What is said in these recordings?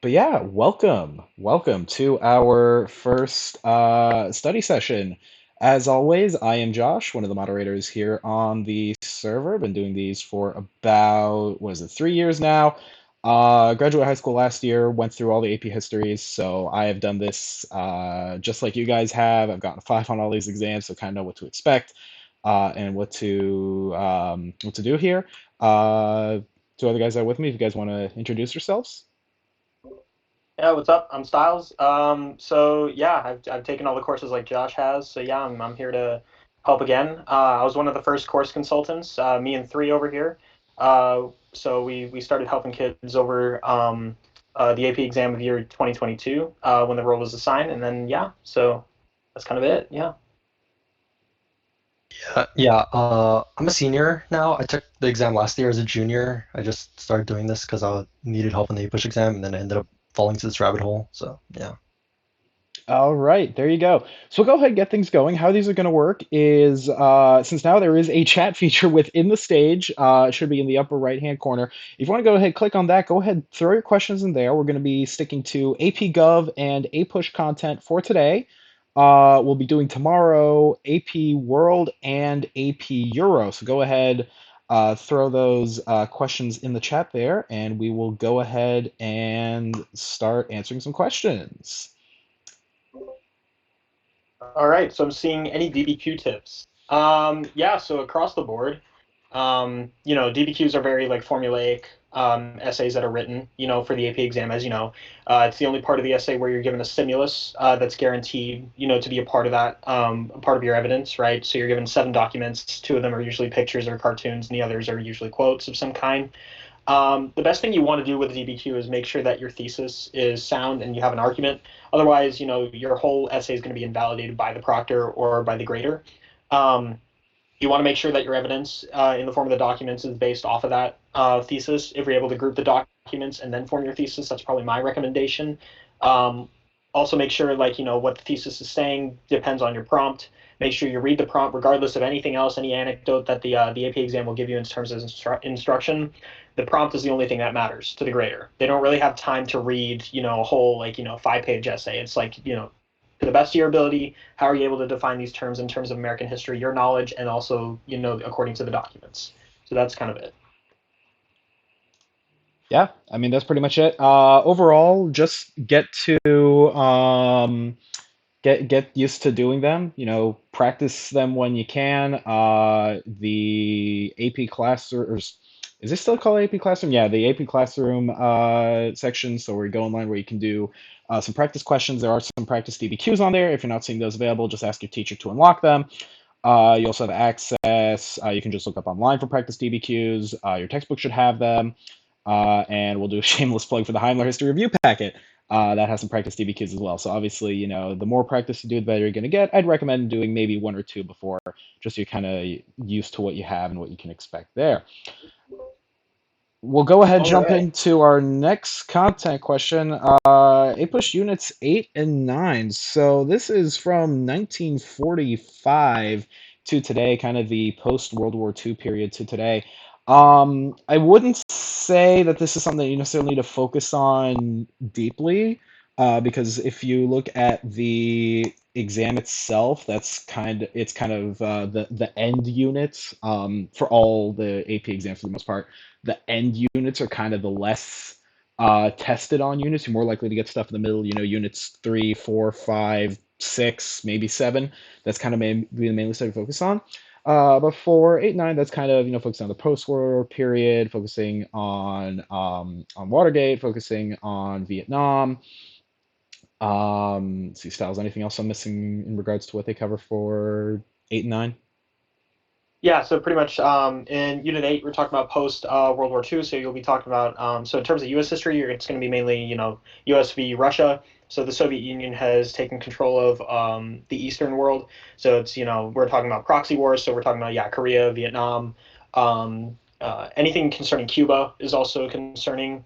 But yeah, welcome to our first study session. As always, I am Josh, one of the moderators here on the server. Been doing these for about, what is it, 3 years now. Graduated high school last year, went through all the AP histories, so I have done this just like you guys have. I've gotten a five on all these exams, so kind of know what to expect and what to do here. Two other guys are with me. If you guys want to introduce yourselves. Yeah, what's up? I'm Styles. So yeah, I've taken all the courses like Josh has. So yeah, I'm here to help again. I was one of the first course consultants. Me and three over here. So we started helping kids over the AP exam of year 2022 when the role was assigned, and then yeah, so that's kind of it. Yeah. I'm a senior now. I took the exam last year as a junior. I just started doing this because I needed help in the push exam, and then I ended up falling to this rabbit hole. So yeah. All right, there you go. So we'll go ahead and get things going. How these are going to work is since now there is a chat feature within the stage, it should be in the upper right-hand corner. If you want to go ahead, click on that, go ahead, throw your questions in there. We're going to be sticking to AP Gov and APUSH content for today. We'll be doing tomorrow AP World and AP Euro. So go ahead, throw those questions in the chat there, and we will go ahead and start answering some questions. All right, so I'm seeing any DBQ tips. Yeah, so across the board, DBQs are very like formulaic essays that are written, for the AP exam, as you know. It's the only part of the essay where you're given a stimulus that's guaranteed, to be a part of that, a part of your evidence, right? So you're given seven documents. Two of them are usually pictures or cartoons, and the others are usually quotes of some kind. The best thing you want to do with a DBQ is make sure that your thesis is sound and you have an argument. Otherwise, your whole essay is going to be invalidated by the proctor or by the grader. Um, you want to make sure that your evidence in the form of the documents is based off of that thesis. If you're able to group the documents and then form your thesis, that's probably my recommendation. Um, Also, make sure what the thesis is saying depends on your prompt. Make sure you read the prompt, regardless of anything else, any anecdote that the AP exam will give you in terms of instruction. The prompt is the only thing that matters to the grader. They don't really have time to read, a whole 5-page essay. It's like to the best of your ability, how are you able to define these terms in terms of American history, your knowledge, and also, according to the documents. So that's kind of it. Yeah, I mean that's pretty much it. Overall, just get used to doing them. Practice them when you can. The AP class or is this still called AP Classroom? Yeah, the AP Classroom section. So we go online where you can do some practice questions. There are some practice DBQs on there. If you're not seeing those available, just ask your teacher to unlock them. You also have access. You can just look up online for practice DBQs. Your textbook should have them. And we'll do a shameless plug for the Heimler History Review packet. That has some practice DBQs as well. So obviously, the more practice you do, the better you're going to get. I'd recommend doing maybe one or two before, just so you're kind of used to what you have and what you can expect there. We'll go ahead All jump right. into our next content question. APUSH Units 8 and 9. So this is from 1945 to today, kind of the post-World War II period to today. I wouldn't say that this is something that you necessarily need to focus on deeply, because if you look at the exam itself, it's kind of the end units for all the AP exams for the most part. The end units are kind of the less tested on units. You're more likely to get stuff in the middle, units 3, 4, 5, 6, maybe 7. That's kind of the mainly study focus on. But for 8, 9, that's kind of, focusing on the post-war period, focusing on Watergate, focusing on Vietnam. Let's see, Styles, anything else I'm missing in regards to what they cover for 8 and 9? Yeah, so pretty much in Unit 8, we're talking about post World War II. So you'll be talking about, so in terms of US history, it's going to be mainly, US v. Russia. So the Soviet Union has taken control of the Eastern world. So it's, we're talking about proxy wars. So we're talking about, yeah, Korea, Vietnam. Anything concerning Cuba is also concerning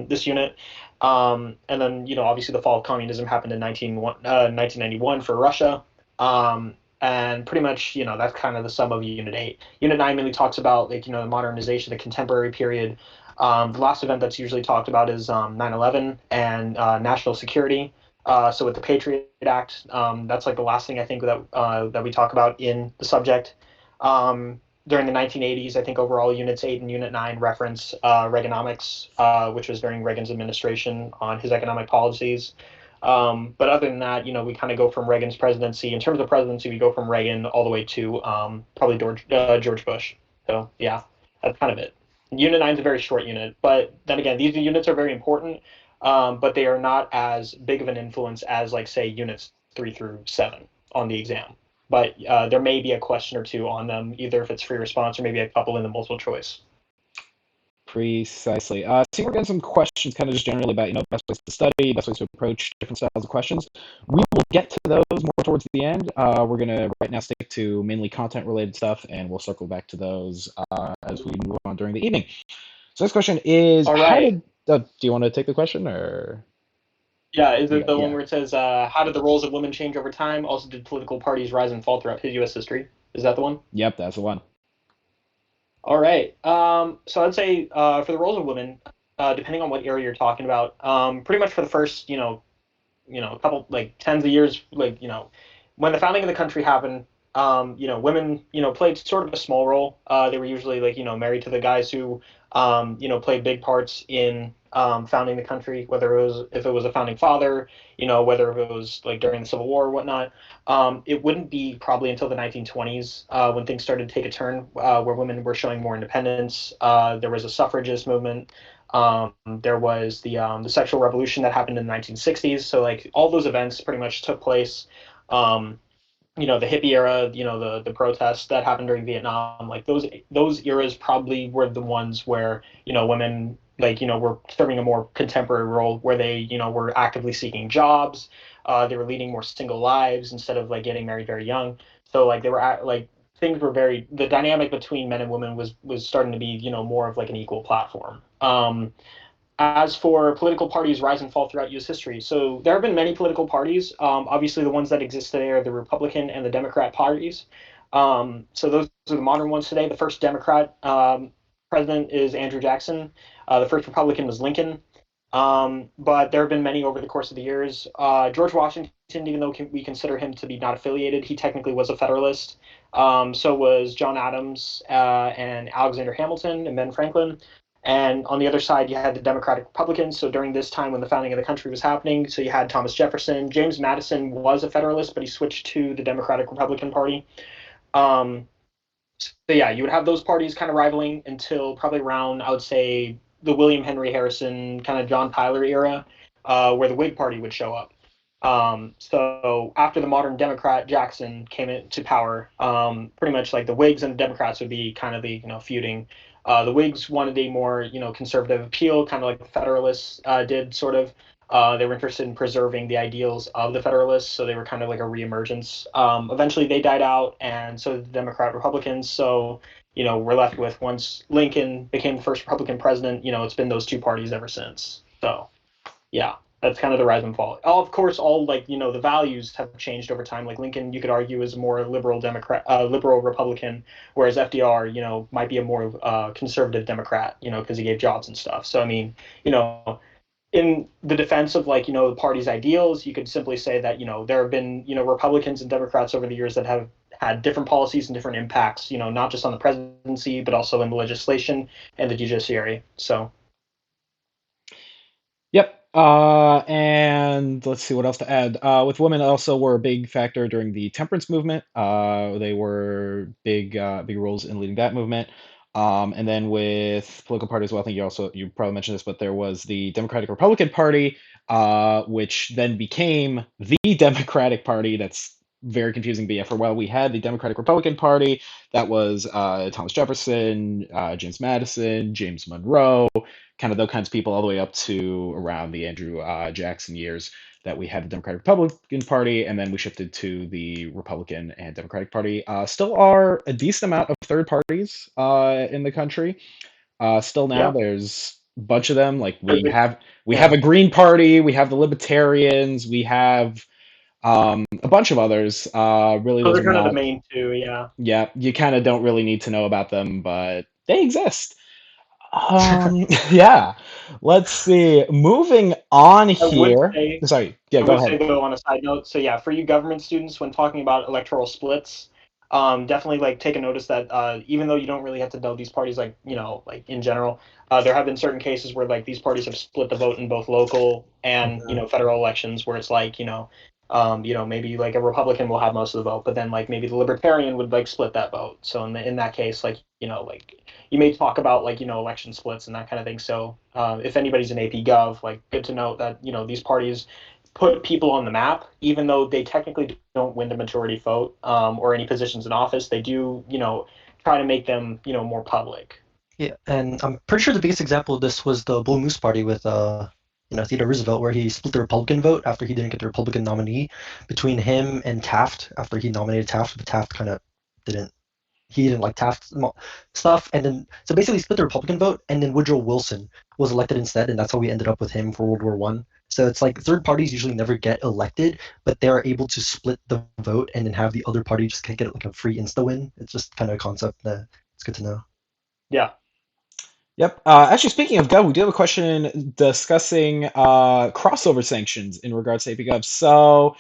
this unit. And then, obviously the fall of communism happened in 1991 for Russia. And pretty much, that's kind of the sum of Unit 8. Unit 9 mainly talks about, like, the modernization, the contemporary period. The last event that's usually talked about is 9/11 and national security. So with the Patriot Act, that's like the last thing I think that we talk about in the subject. During the 1980s, I think overall Units 8 and Unit 9 reference Reaganomics, which was during Reagan's administration on his economic policies. But other than that, we kind of go from Reagan's presidency. In terms of presidency, we go from Reagan all the way to probably George Bush. So yeah, that's kind of it. Unit 9 is a very short unit, but then again, these units are very important, but they are not as big of an influence as, like, say, units 3 through 7 on the exam. But there may be a question or two on them, either if it's free response or maybe a couple in the multiple choice. Precisely. So we're getting some questions kind of just generally about, best ways to study, best ways to approach different styles of questions. We will get to those more towards the end. We're going to right now stick to mainly content-related stuff, and we'll circle back to those as we move on during the evening. So this question is, All how right. did... do you want to take the question, or... Yeah, is You it got, the one yeah. where it says, how did the roles of women change over time? Also, did political parties rise and fall throughout U.S. history? Is that the one? Yep, that's the one. All right. So I'd say for the roles of women, depending on what area you're talking about, pretty much for the first, a couple, like, tens of years, like, when the founding of the country happened, women, played sort of a small role. They were usually, like, married to the guys who, played big parts in founding the country, whether it was, if it was a founding father, whether it was like during the Civil War or whatnot. It wouldn't be probably until the 1920s when things started to take a turn, where women were showing more independence. There was a suffragist movement. There was the sexual revolution that happened in the 1960s. So, like, all those events pretty much took place. Um, the hippie era, the protests that happened during Vietnam, like those eras probably were the ones where women, like, were serving a more contemporary role where they were actively seeking jobs. They were leading more single lives instead of, like, getting married very young. So, like, they were like, things were very, the dynamic between men and women was starting to be more of like an equal platform. As for political parties' rise and fall throughout U.S. history, so there have been many political parties. Obviously, the ones that exist today are the Republican and the Democrat parties. So those are the modern ones today. The first Democrat president is Andrew Jackson. The first Republican was Lincoln. But there have been many over the course of the years. George Washington, even though we consider him to be not affiliated, he technically was a Federalist. So was John Adams and Alexander Hamilton and Ben Franklin. And on the other side, you had the Democratic Republicans. So during this time when the founding of the country was happening, so you had Thomas Jefferson. James Madison was a Federalist, but he switched to the Democratic Republican Party. Um, so yeah, you would have those parties kind of rivaling until probably around, I would say, the William Henry Harrison, kind of John Tyler era, where the Whig Party would show up. So after the modern Democrat Jackson came into power, pretty much like the Whigs and the Democrats would be kind of the feuding. The Whigs wanted a more conservative appeal, kind of like the Federalists did, sort of. They were interested in preserving the ideals of the Federalists, so they were kind of like a reemergence. Eventually, they died out, and so did the Democrat Republicans. So we're left with, once Lincoln became the first Republican president, it's been those two parties ever since. So yeah, that's kind of the rise and fall. Of course, all, like, the values have changed over time. Like Lincoln, you could argue, is a more liberal Democrat, liberal Republican, whereas FDR, might be a more conservative Democrat, because he gave jobs and stuff. So I mean, in the defense of, like, the party's ideals, you could simply say that there have been Republicans and Democrats over the years that have had different policies and different impacts, not just on the presidency but also in the legislation and the judiciary. So Yep. And let's see what else to add. With women also were a big factor during the temperance movement. They were big roles in leading that movement. And then with political parties, well, I think you probably mentioned this, but there was the Democratic Republican Party, which then became the Democratic Party. That's very confusing. But yeah, for a while we had the Democratic Republican Party. That was Thomas Jefferson, James Madison, James Monroe, kind of those kinds of people, all the way up to around the Andrew Jackson years, that we had the Democratic Republican Party, and then we shifted to the Republican and Democratic Party. Still are a decent amount of third parties in the country. Still now, yeah, there's a bunch of them. Like we yeah. have a Green Party, we have the Libertarians, we have a bunch of others. Really, Those those are are kind of the not. main two. Yeah. Yeah, you kind of don't really need to know about them, but they exist. Yeah. Let's see. Moving on I would here. say Sorry. Yeah, I go would ahead. say though on a side note, so yeah, for you government students, when talking about electoral splits, definitely like take a notice that even though you don't really have to know these parties like like in general, there have been certain cases where like these parties have split the vote in both local and Mhm. federal elections, where it's like maybe like a Republican will have most of the vote, but then like maybe the Libertarian would like split that vote. So in that case, like like you may talk about like election splits and that kind of thing. So if anybody's in AP Gov, like good to note that these parties put people on the map, even though they technically don't win the majority vote or any positions in office. They do try to make them more public. Yeah, and I'm pretty sure the biggest example of this was the Blue Moose Party with Theodore Roosevelt, where he split the Republican vote after he didn't get the Republican nominee between him and Taft after he nominated Taft, but Taft kind of didn't he didn't like Taft's stuff, and then so basically split the Republican vote, and then Woodrow Wilson was elected instead, and that's how we ended up with him for World War One. So it's like third parties usually never get elected, but they are able to split the vote and then have the other party just get like a free insta win. It's just kind of a concept that it's good to know. Yeah. Yep. Actually, speaking of Gov, we do have a question discussing crossover sanctions in regards to AP Gov. So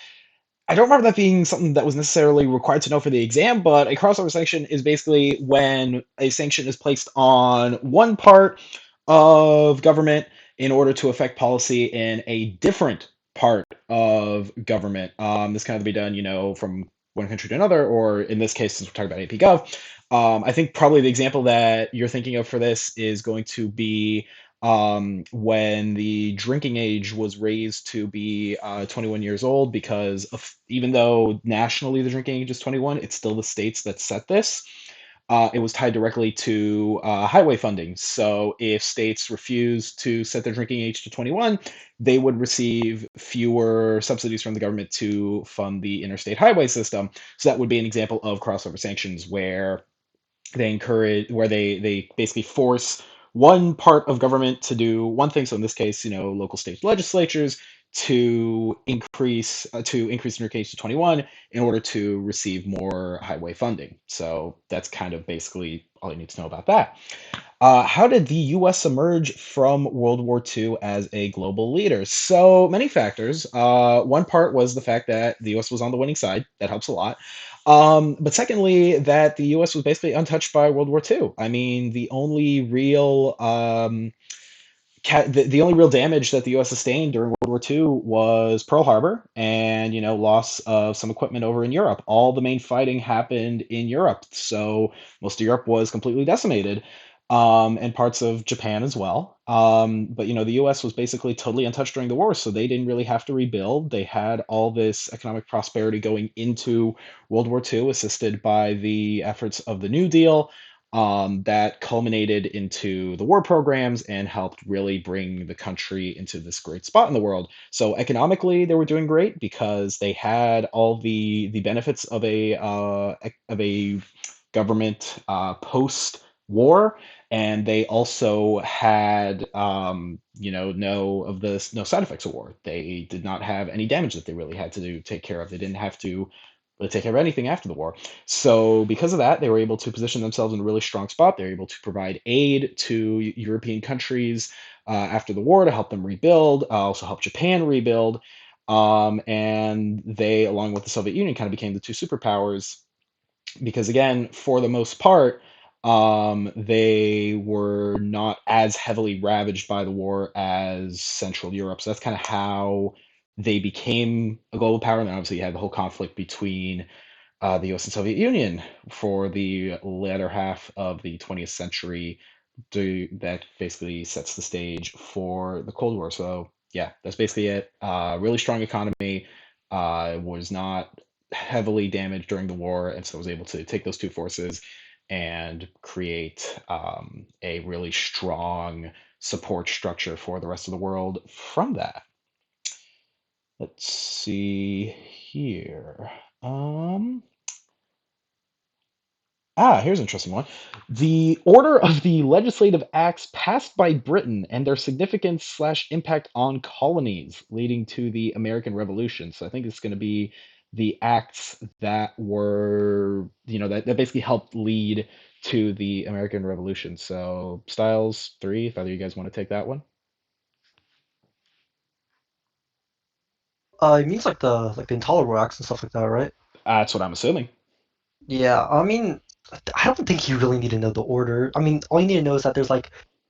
I don't remember that being something that was necessarily required to know for the exam, but a crossover sanction is basically when a sanction is placed on one part of government in order to affect policy in a different part of government. This can either be done, from one country to another, or in this case, since we're talking about AP Gov, I think probably the example that you're thinking of for this is going to be when the drinking age was raised to be 21 years old, because even though nationally the drinking age is 21, it's still the states that set this. It was tied directly to highway funding. So if states refused to set their drinking age to 21, they would receive fewer subsidies from the government to fund the interstate highway system. So that would be an example of crossover sanctions where they basically force one part of government to do one thing. So in this case, local state legislatures to increase their case to 21 in order to receive more highway funding. So that's kind of basically all you need to know about that. How did the US emerge from World War II as a global leader? So many factors. One part was the fact that the US was on the winning side. That helps a lot. But secondly, that the US was basically untouched by World War II. I mean, the only real damage that the U.S. sustained during World War II was Pearl Harbor and loss of some equipment over in Europe. All the main fighting happened in Europe, so most of Europe was completely decimated, and parts of Japan as well. But the U.S. was basically totally untouched during the war, so they didn't really have to rebuild. They had all this economic prosperity going into World War II, assisted by the efforts of the New Deal, that culminated into the war programs and helped really bring the country into this great spot in the world. So economically, they were doing great because they had all the benefits of a government post war, and they also had no side effects of war. They did not have any damage that they really had to take care of. They didn't have to really take care of anything after the war. So, because of that, they were able to position themselves in a really strong spot. They were able to provide aid to European countries after the war to help them rebuild, also help Japan rebuild. And they, along with the Soviet Union, kind of became the two superpowers because, again, for the most part, they were not as heavily ravaged by the war as Central Europe. So that's kind of how they became a global power. And then obviously you had the whole conflict between the US and Soviet Union for the latter half of the 20th century. That basically sets the stage for the Cold War. So, yeah, that's basically it. Really strong economy, was not heavily damaged during the war, and so was able to take those two forces and create a really strong support structure for the rest of the world from that. Let's see here. Um, Here's an interesting one. The order of the legislative acts passed by Britain and their significance slash impact on colonies leading to the American Revolution. So I think it's going to be the acts that were, that basically helped lead to the American Revolution. So Styles three, if either of you guys want to take that one. It means like the intolerable acts and stuff like that, right? That's what I'm assuming. Yeah, I mean, I don't think you really need to know the order. I mean, all you need to know is that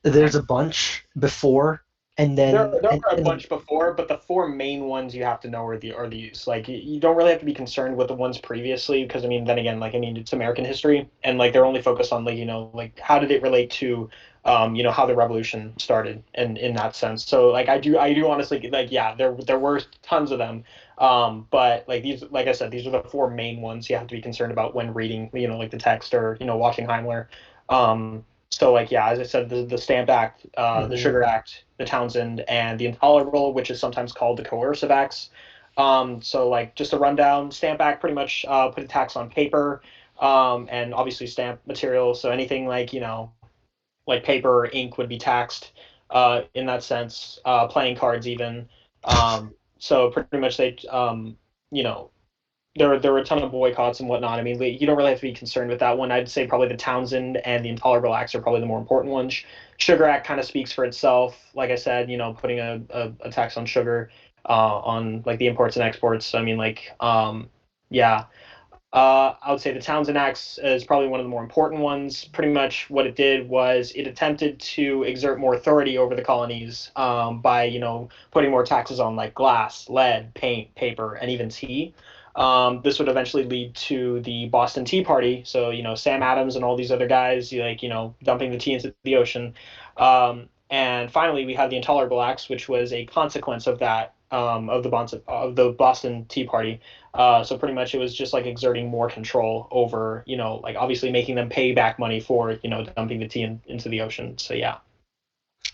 there's a bunch before, and There, then there and are a and bunch before, but the four main ones you have to know are these. Like you don't really have to be concerned with the ones previously, because I mean, then again, like I mean, it's American history, and like they're only focused on like like how did it relate to, how the revolution started, and in that sense. So like I do honestly like yeah, there were tons of them, but like these, like I said, these are the four main ones you have to be concerned about when reading, like the text or watching Heimler. So like yeah, as I said, the Stamp Act, the Mhm. Sugar Act, the Townsend, and the Intolerable, which is sometimes called the Coercive Acts. So like just a rundown, Stamp Act pretty much put a tax on paper, and obviously stamp material. So anything like like paper or ink would be taxed in that sense. Playing cards even. So pretty much you know there were a ton of boycotts and whatnot. I mean, you don't really have to be concerned with that one. I'd say probably the Townsend and the Intolerable Acts are probably the more important ones. Sugar Act kind of speaks for itself. Like I said, putting a tax on sugar, on like the imports and exports. I mean, like, yeah, I would say the Townsend Acts is probably one of the more important ones. Pretty much what it did was it attempted to exert more authority over the colonies, by putting more taxes on like glass, lead, paint, paper, and even tea. This would eventually lead to the Boston Tea Party. So Sam Adams and all these other guys, like dumping the tea into the ocean. And finally, we had the Intolerable Acts, which was a consequence of that, of the Boston Tea Party. So pretty much it was just like exerting more control over, like obviously making them pay back money for, dumping the tea into the ocean. So yeah.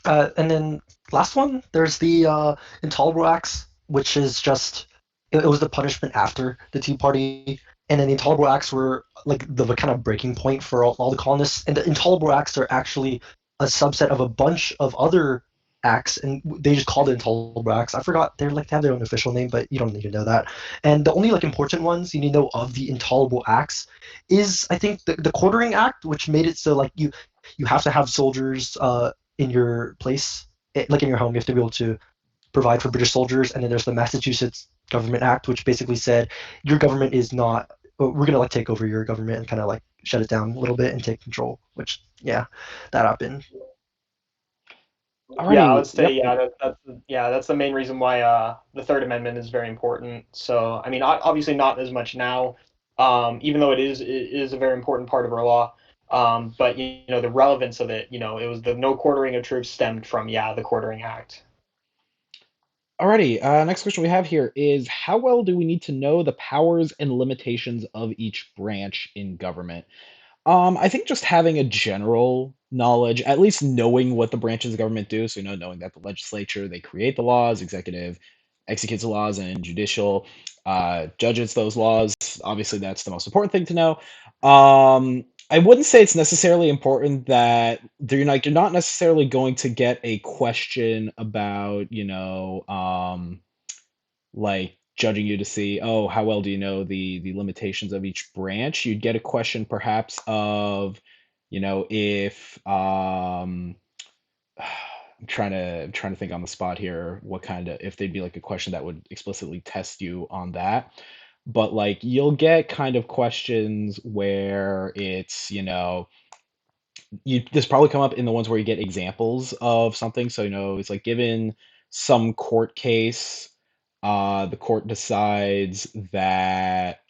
And then last one, there's the intolerable acts, which is just it was the punishment after the Tea Party, and then the intolerable acts were like the kind of breaking point for all the colonists. And the intolerable acts are actually a subset of a bunch of other acts, and they just called it intolerable acts. I forgot they're like they have their own official name, but you don't need to know that. And the only like important ones you need to know of the intolerable acts is I think the Quartering Act, which made it so like you have to have soldiers in your place, like in your home. You have to be able to provide for British soldiers. And then there's the Massachusetts Government Act, which basically said your government is not. We're gonna like take over your government and kind of like shut it down a little bit and take control. Which yeah, that happened. Yeah, I Alrighty, would say yep. that's the main reason why the Third Amendment is very important. So I mean, obviously not as much now, even though it is a very important part of our law. But the relevance of it, it was the no quartering of troops stemmed from the Quartering Act. Alrighty, next question we have here is how well do we need to know the powers and limitations of each branch in government? I think just having a general knowledge, at least knowing what the branches of government do, so knowing that the legislature they create the laws, executive executes the laws, and judicial judges those laws. Obviously, that's the most important thing to know. I wouldn't say it's necessarily important that you're not necessarily going to get a question about like judging you to see, oh, how well do you know the limitations of each branch? You'd get a question perhaps of, if I'm trying to think on the spot here what kind of if they'd be like a question that would explicitly test you on that. But like you'll get kind of questions where it's, you this probably come up in the ones where you get examples of something. So, it's like given some court case, the court decides that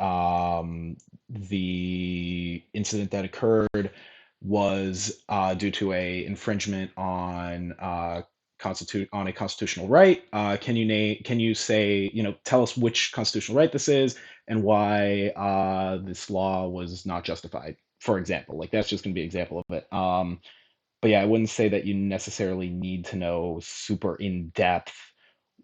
the incident that occurred was due to a infringement on on a constitutional right. Can you say, tell us which constitutional right this is and why this law was not justified, for example. Like that's just going to be an example of it. But yeah, I wouldn't say that you necessarily need to know super in depth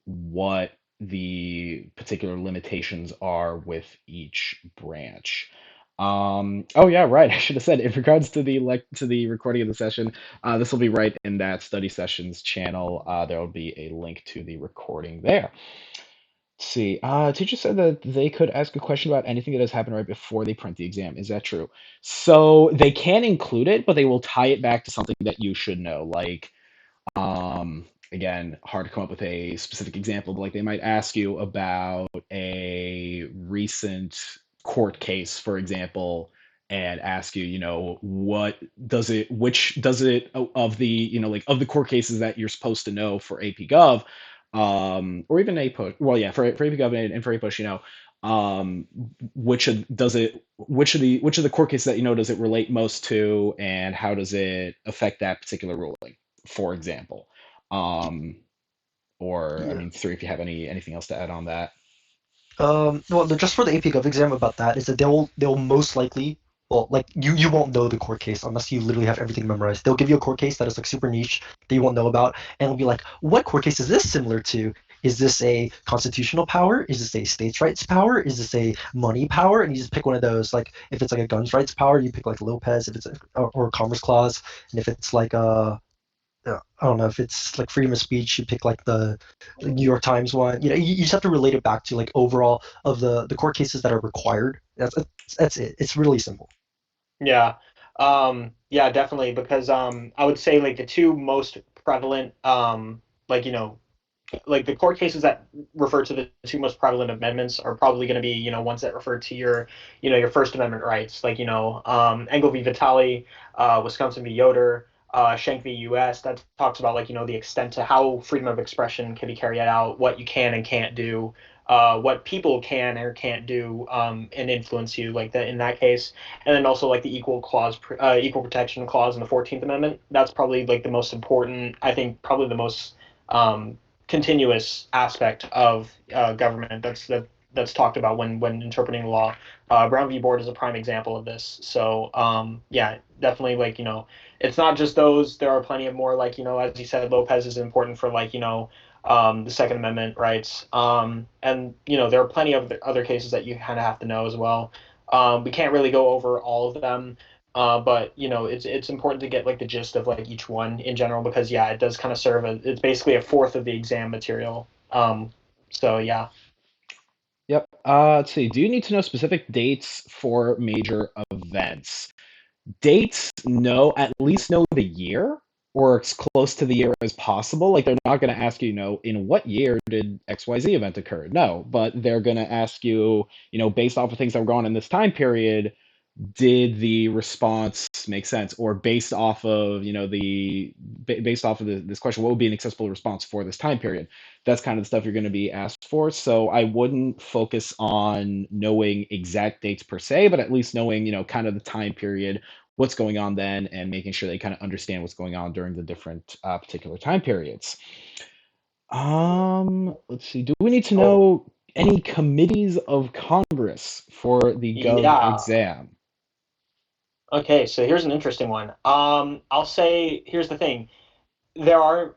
what the particular limitations are with each branch. Oh yeah, right. I should have said in regards to the recording of the session, this will be right in that study sessions channel. There will be a link to the recording there. See, teacher said that they could ask a question about anything that has happened right before they print the exam. Is that true? So they can include it, but they will tie it back to something that you should know. Like, again, hard to come up with a specific example, but like they might ask you about a recent court case, for example, and ask you, what does it, which does it of the, like of the court cases that you're supposed to know for AP Gov, or even A push. Well, yeah, for AP Gov and for A push, which of, does it, which of the court cases that does it relate most to, and how does it affect that particular ruling, for example. Um, or I Yeah. mean, three, if you have anything else to add on that. Well, just for the AP Gov exam about that is that they'll most likely, well, like you won't know the court case unless you literally have everything memorized. They'll give you a court case that is like super niche that you won't know about, and it'll be like, what court case is this similar to? Is this a constitutional power? Is this a states' rights power? Is this a money power? And you just pick one of those. Like if it's like a guns rights power, you pick like Lopez. If it's or a commerce clause, and if it's like I don't know if it's like freedom of speech. You pick like the New York Times one. You just have to relate it back to like overall of the court cases that are required. That's it. It's really simple. Yeah. Yeah, definitely because I would say like the two most prevalent like like the court cases that refer to the two most prevalent amendments are probably going to be ones that refer to your your First Amendment rights, like Engel v. Vitale, Wisconsin v. Yoder, Schenck v. U.S. that talks about like the extent to how freedom of expression can be carried out, what you can and can't do, what people can or can't do and influence you, like that in that case. And then also like the equal protection clause in the 14th Amendment. That's probably like the most important, I think, probably the most um, continuous aspect of government that's talked about when interpreting the law. Brown v. Board is a prime example of this. So yeah, definitely like it's not just those. There are plenty of more like as you said, Lopez is important for like the Second Amendment rights. And there are plenty of other cases that you kind of have to know as well. We can't really go over all of them, but it's important to get like the gist of like each one in general because yeah, it does kind of serve as it's basically a fourth of the exam material. So yeah. Yep. Let's see. Do you need to know specific dates for major events? Dates, no, at least know the year or as close to the year as possible. Like they're not going to ask you, in what year did XYZ event occur? No, but they're going to ask you, based off of things that were going on in this time period, did the response make sense? Or based off of, based off of this question, what would be an acceptable response for this time period? That's kind of the stuff you're going to be asked for. So I wouldn't focus on knowing exact dates per se, but at least knowing, kind of the time period, what's going on then, and making sure they kind of understand what's going on during the different particular time periods. Let's see. Do we need to Oh know any committees of Congress for the Gov yeah. exam? Okay, so here's an interesting one. I'll say here's the thing. There are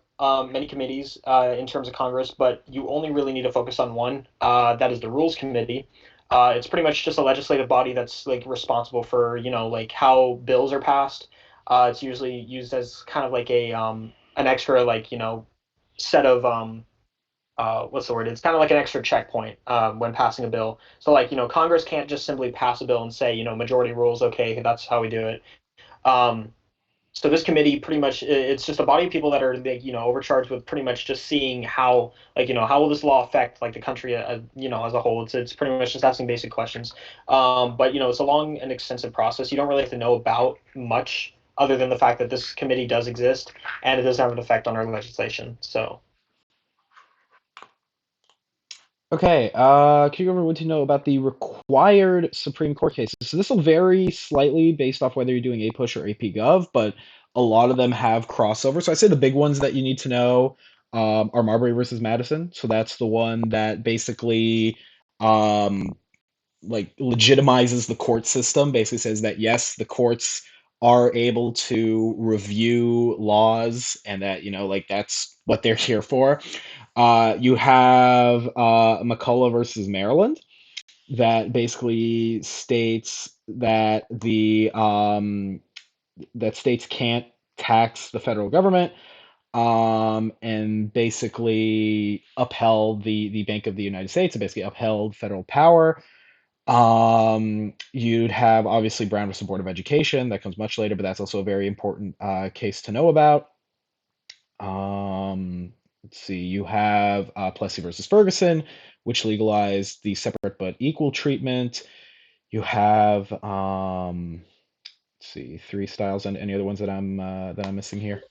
many committees in terms of Congress, but you only really need to focus on one. That is the Rules Committee. It's pretty much just a legislative body that's like responsible for like how bills are passed. It's usually used as kind of like a an extra like set of what's the word? It's kind of like an extra checkpoint when passing a bill. So like Congress can't just simply pass a bill and say majority rules, okay, that's how we do it. Um, so this committee pretty much it's just a body of people that are like, overcharged with pretty much just seeing how like how will this law affect like the country as a whole. It's pretty much just asking basic questions. But it's a long and extensive process. You don't really have to know about much other than the fact that this committee does exist and it does have an effect on our legislation. So Okay, can you go over what you know about the required Supreme Court cases? So this will vary slightly based off whether you're doing A push or AP Gov, but a lot of them have crossover. So I say the big ones that you need to know are Marbury versus Madison. So that's the one that basically um, like legitimizes the court system. Basically says that yes, the courts are able to review laws, and that like that's what they're here for. You have McCullough versus Maryland that basically states that the that states can't tax the federal government. and basically upheld the Bank of the United States, and basically upheld federal power. You'd have obviously Brown versus Board of Education. That comes much later, but that's also a very important case to know about. Let's see. You have Plessy versus Ferguson, which legalized the separate but equal treatment. You have let's see, three styles, and any other ones that I'm missing here.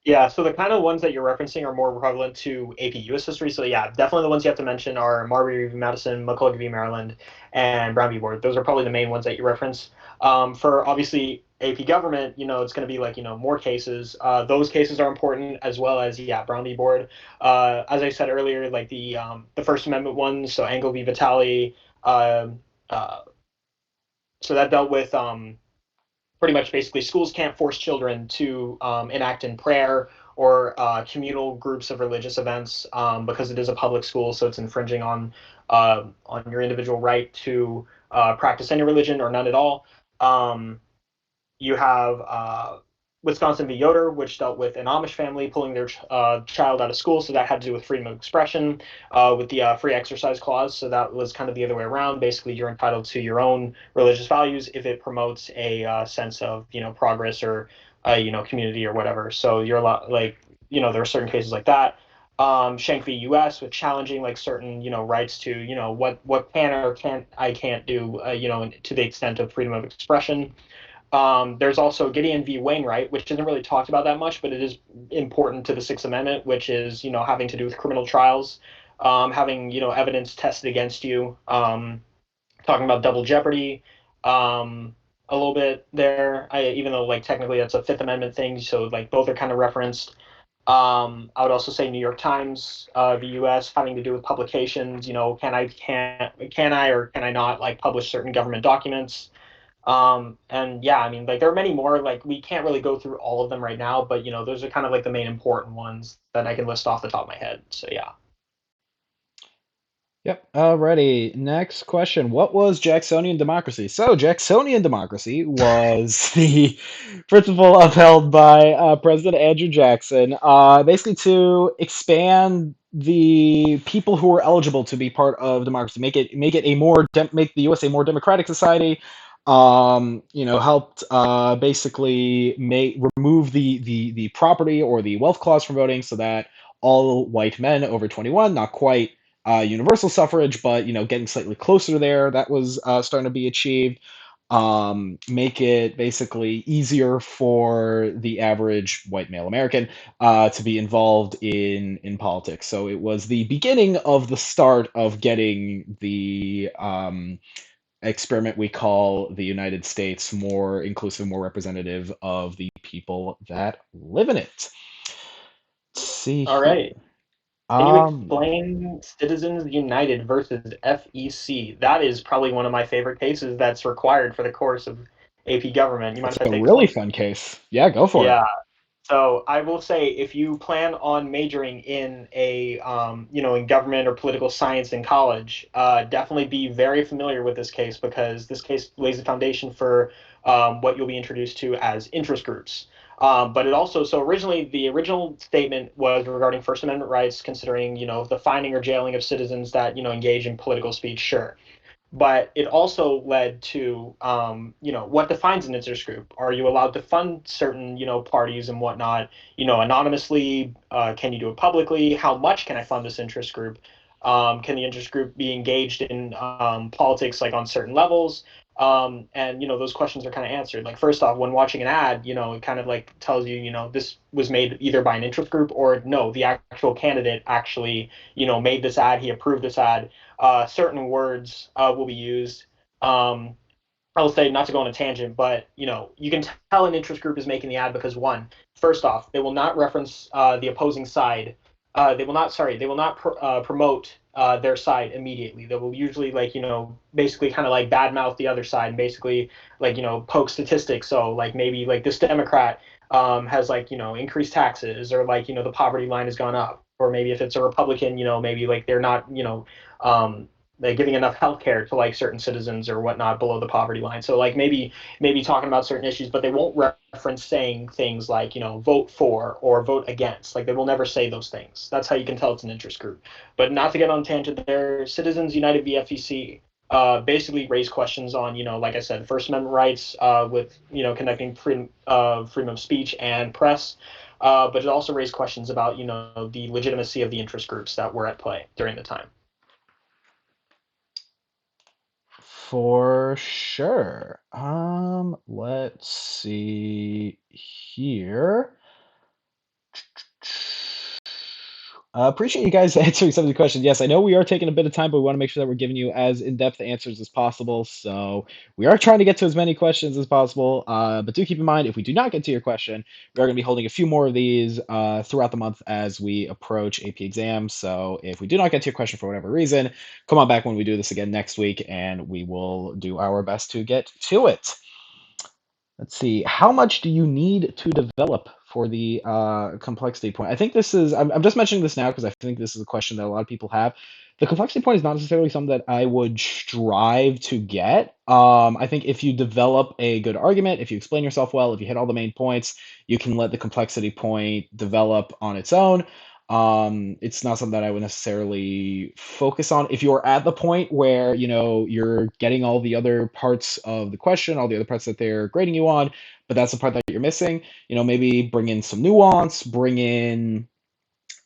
Yeah, so the kind of ones that you're referencing are more prevalent to AP US history. So yeah, definitely the ones you have to mention are Marbury v. Madison, McCulloch v. Maryland, and Brown v. Board. Those are probably the main ones that you reference. For obviously AP government, it's going to be like more cases. Those cases are important as well as yeah, Brown v. Board. As I said earlier, like the First Amendment ones, so Angle v. Vitale. Um uh, so that dealt with pretty much basically schools can't force children to enact in prayer or communal groups of religious events because it is a public school, so it's infringing on your individual right to practice any religion or none at all. Um, you have Wisconsin v. Yoder, which dealt with an Amish family pulling their child out of school. So that had to do with freedom of expression with the free exercise clause. So that was kind of the other way around. Basically, you're entitled to your own religious values if it promotes a sense of progress or community or whatever. So you're a lot like there are certain cases like that. Shank v. U.S. with challenging like certain rights to what can or can't do to the extent of freedom of expression. There's also Gideon v. Wainwright, which isn't really talked about that much, but it is important to the Sixth Amendment, which is having to do with criminal trials, having evidence tested against you, talking about double jeopardy, a little bit there. Even though like technically that's a Fifth Amendment thing, so like both are kind of referenced. I would also say New York Times, the U.S. having to do with publications. Can I or can I not like publish certain government documents? And yeah, I mean, like there are many more. Like we can't really go through all of them right now, but those are kind of like the main important ones that I can list off the top of my head. So yeah. Yep. Alrighty. Next question. What was Jacksonian democracy? So, Jacksonian democracy was the principle upheld by President Andrew Jackson, basically to expand the people who were eligible to be part of democracy, make it a more make the U.S. a more democratic society. Helped basically remove the property or the wealth clause from voting, so that all white men over 21, not quite universal suffrage, but getting slightly closer there. That was starting to be achieved. Make it basically easier for the average white male American to be involved in politics. So it was the beginning of the start of getting the experiment we call the United States more inclusive, more representative of the people that live in it. Let's see All here. right. Can you explain Citizens United versus FEC? That is probably one of my favorite cases that's required for the course of AP government. You mind It's if I a take this really one? fun case. Yeah, go for it. Yeah. So I will say, if you plan on majoring in in government or political science in college, definitely be very familiar with this case because this case lays the foundation for what you'll be introduced to as interest groups. But it also, so originally, the original statement was regarding First Amendment rights, considering, the finding or jailing of citizens that, engage in political speech, sure, but it also led to what defines an interest group. Are you allowed to fund certain parties and whatnot anonymously? Can you do it publicly? How much can I fund this interest group? Can the interest group be engaged in politics like on certain levels? And those questions are kind of answered. Like first off, when watching an ad, it kind of like tells you, this was made either by an interest group or no, the actual candidate actually made this ad, he approved this ad. Certain words will be used. Um, I'll say, not to go on a tangent, but you can tell an interest group is making the ad because one, first off, they will not reference the opposing side. They will not promote their side immediately. They will usually like basically kind of like badmouth the other side and basically like poke statistics. So like maybe like this Democrat has like increased taxes or like the poverty line has gone up, or maybe if it's a Republican, maybe like they're not um, like giving enough healthcare to like certain citizens or whatnot below the poverty line. So like maybe talking about certain issues, but they won't reference saying things like, vote for or vote against. Like they will never say those things. That's how you can tell it's an interest group. But not to get on tangent there, Citizens United VFEC basically raise questions on, like I said, First Amendment rights with, connecting freedom of speech and press. But it also raised questions about, the legitimacy of the interest groups that were at play during the time. For sure. Let's see here. Appreciate you guys answering some of the questions. Yes, I know we are taking a bit of time, but we want to make sure that we're giving you as in-depth answers as possible. So we are trying to get to as many questions as possible. But do keep in mind, if we do not get to your question, we are going to be holding a few more of these throughout the month as we approach AP exams. So if we do not get to your question for whatever reason, come on back when we do this again next week, and we will do our best to get to it. Let's see. How much do you need to develop for the complexity point? I think this is, I'm just mentioning this now because I think this is a question that a lot of people have. The complexity point is not necessarily something that I would strive to get. I think if you develop a good argument, if you explain yourself well, if you hit all the main points, you can let the complexity point develop on its own. It's not something that I would necessarily focus on. If you're at the point where, you're getting all the other parts of the question, all the other parts that they're grading you on, but that's the part that you're missing, maybe bring in some nuance, bring in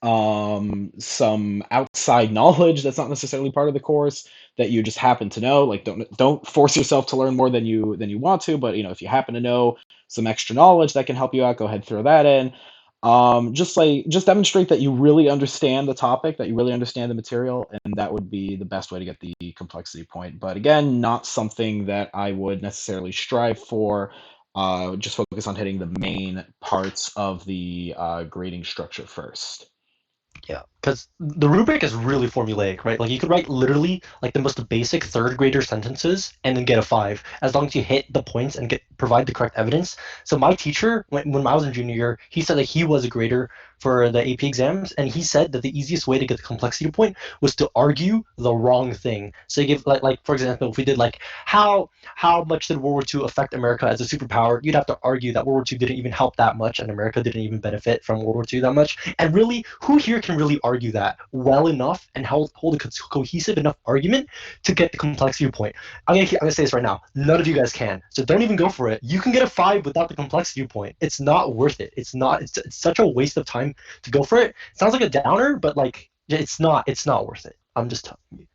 some outside knowledge that's not necessarily part of the course that you just happen to know. Like don't force yourself to learn more than you want to, but if you happen to know some extra knowledge that can help you out, go ahead and throw that in. Just demonstrate that you really understand the topic, that you really understand the material, and that would be the best way to get the complexity point. But again, not something that I would necessarily strive for. Just focus on hitting the main parts of the grading structure first. Yeah, because the rubric is really formulaic, right? Like you could write literally like the most basic third grader sentences and then get a 5, as long as you hit the points and provide the correct evidence. So my teacher, when I was in junior year, he said that he was a grader for the AP exams, and he said that the easiest way to get the complexity point was to argue the wrong thing. So you give like for example, if we did like how much did World War II affect America as a superpower, you'd have to argue that World War II didn't even help that much, and America didn't even benefit from World War II that much. And really, who here can really argue that well enough and hold a cohesive enough argument to get the complexity point? I'm gonna say this right now. None of you guys can. So don't even go for it. You can get a 5 without the complexity point. It's not worth it. It's not. It's such a waste of time to go for it. It sounds like a downer, but like it's not. It's not worth it. I'm just telling you.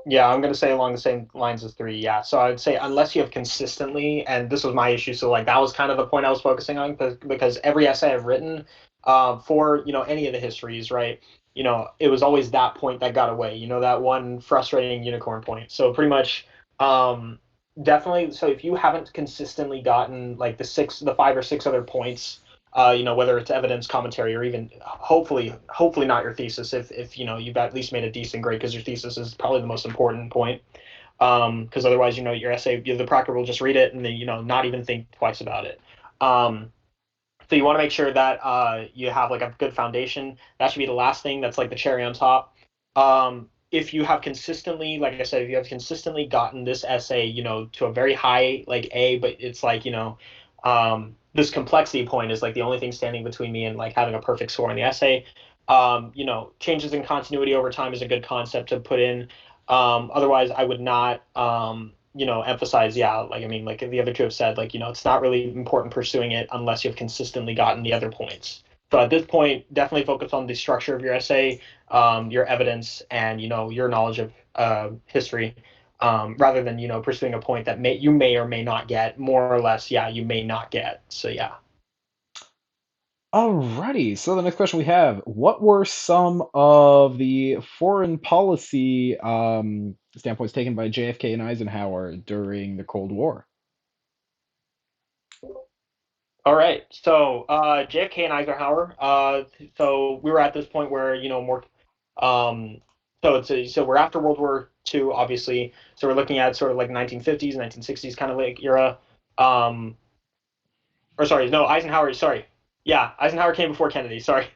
Yeah, I'm gonna say along the same lines as three. Yeah, so I'd say unless you have consistently, and this was my issue. So like that was kind of the point I was focusing on because every essay I've written, for any of the histories, right? It was always that point that got away. That one frustrating unicorn point. So pretty much, definitely. So if you haven't consistently gotten like the 5 or 6 other points, whether it's evidence, commentary, or even hopefully not your thesis, if you've at least made a decent grade, because your thesis is probably the most important point. Because otherwise, your essay, the proctor will just read it and then not even think twice about it. So you want to make sure that you have like a good foundation. That should be the last thing. That's like the cherry on top. If you have consistently, like I said, if you have consistently gotten this essay, to a very high like A, but it's like this complexity point is like the only thing standing between me and like having a perfect score in the essay. Changes in continuity over time is a good concept to put in. Otherwise, I would not emphasize, yeah, like I mean, like the other two have said, like, it's not really important pursuing it unless you've consistently gotten the other points. So at this point, definitely focus on the structure of your essay, your evidence, and your knowledge of history, rather than pursuing a point that you may or may not get. More or less, yeah, you may not get. So yeah. Alrighty, so the next question we have, what were some of the foreign policy standpoints taken by JFK and Eisenhower during the Cold War? All right. So JFK and Eisenhower. So we were at this point where more. Um, so we're after World War II, obviously. So we're looking at sort of like 1950s, 1960s kind of like era. Um, or sorry, no, Eisenhower. Sorry, yeah, Eisenhower came before Kennedy. Sorry.